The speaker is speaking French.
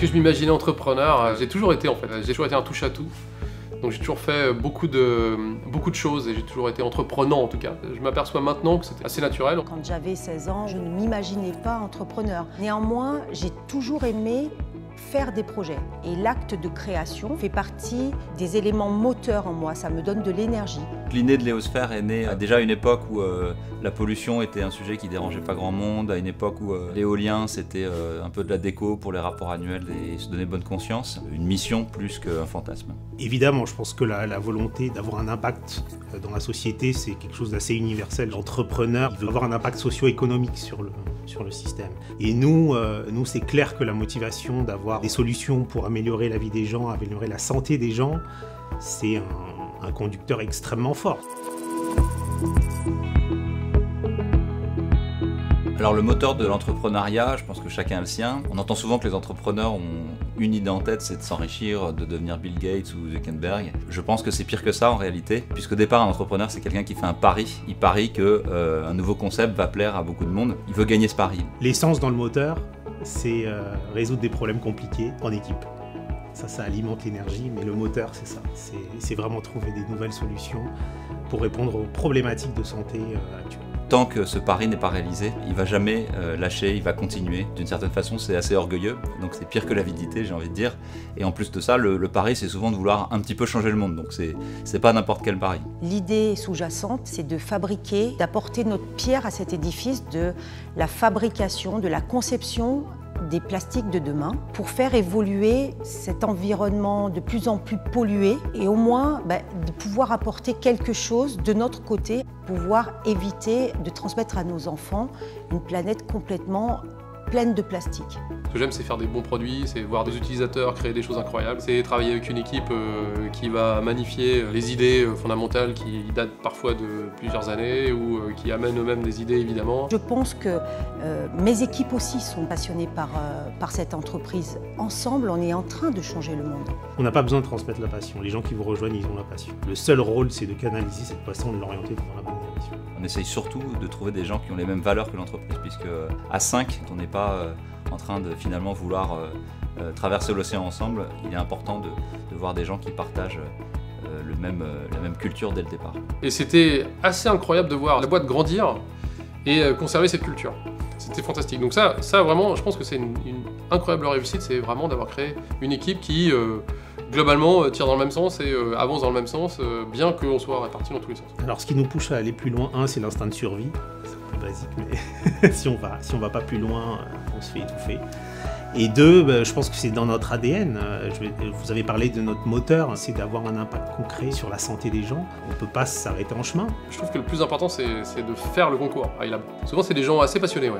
je m'imaginais entrepreneur, j'ai toujours été en fait. J'ai toujours été un touche-à-tout. Donc j'ai toujours fait beaucoup de choses et j'ai toujours été entreprenant en tout cas. Je m'aperçois maintenant que c'était assez naturel. Quand j'avais 16 ans, je ne m'imaginais pas entrepreneur. Néanmoins, j'ai toujours aimé faire des projets. Et l'acte de création fait partie des éléments moteurs en moi, ça me donne de l'énergie. L'idée de Léosphère est née déjà à une époque où la pollution était un sujet qui dérangeait pas grand monde, à une époque où l'éolien c'était un peu de la déco pour les rapports annuels et se donner bonne conscience, une mission plus qu'un fantasme. Évidemment, je pense que la volonté d'avoir un impact dans la société, c'est quelque chose d'assez universel. L'entrepreneur veut avoir un impact socio-économique sur le système. Et nous c'est clair que la motivation d'avoir des solutions pour améliorer la vie des gens, améliorer la santé des gens, c'est un conducteur extrêmement fort. Alors le moteur de l'entrepreneuriat, je pense que chacun a le sien. On entend souvent que les entrepreneurs ont une idée en tête, c'est de s'enrichir, de devenir Bill Gates ou Zuckerberg. Je pense que c'est pire que ça en réalité, puisqu'au départ un entrepreneur c'est quelqu'un qui fait un pari. Il parie qu'un nouveau concept va plaire à beaucoup de monde. Il veut gagner ce pari. L'essence dans le moteur, c'est résoudre des problèmes compliqués en équipe. Ça alimente l'énergie, mais le moteur, c'est ça. C'est vraiment trouver des nouvelles solutions pour répondre aux problématiques de santé actuelles. Tant que ce pari n'est pas réalisé, il va jamais lâcher, il va continuer. D'une certaine façon, c'est assez orgueilleux, donc c'est pire que l'avidité, j'ai envie de dire. Et en plus de ça, le pari, c'est souvent de vouloir un petit peu changer le monde, donc c'est pas n'importe quel pari. L'idée sous-jacente, c'est de fabriquer, d'apporter notre pierre à cet édifice de la fabrication, de la conception des plastiques de demain pour faire évoluer cet environnement de plus en plus pollué et au moins de pouvoir apporter quelque chose de notre côté, pouvoir éviter de transmettre à nos enfants une planète complètement pleine de plastique. Ce que j'aime, c'est faire des bons produits, c'est voir des utilisateurs créer des choses incroyables. C'est travailler avec une équipe qui va magnifier les idées fondamentales qui datent parfois de plusieurs années ou qui amènent eux-mêmes des idées évidemment. Je pense que mes équipes aussi sont passionnées par cette entreprise. Ensemble, on est en train de changer le monde. On n'a pas besoin de transmettre la passion. Les gens qui vous rejoignent, ils ont la passion. Le seul rôle, c'est de canaliser cette passion, de l'orienter dans la bonne direction. On essaye surtout de trouver des gens qui ont les mêmes valeurs que l'entreprise, puisque à 5, on n'est pas en train de finalement vouloir traverser l'océan ensemble. Il est important de voir des gens qui partagent la même culture dès le départ. Et c'était assez incroyable de voir la boîte grandir et conserver cette culture. C'était fantastique. Donc ça vraiment, je pense que c'est une incroyable réussite, c'est vraiment d'avoir créé une équipe qui globalement tire dans le même sens et avance dans le même sens, bien qu'on soit répartis dans tous les sens. Alors ce qui nous pousse à aller plus loin, c'est l'instinct de survie. C'est un peu basique, mais si on va pas plus loin, on se fait étouffer. Et 2, je pense que c'est dans notre ADN. Vous avez parlé de notre moteur, c'est d'avoir un impact concret sur la santé des gens. On ne peut pas s'arrêter en chemin. Je trouve que le plus important, c'est de faire le concours. Souvent, c'est des gens assez passionnés, ouais.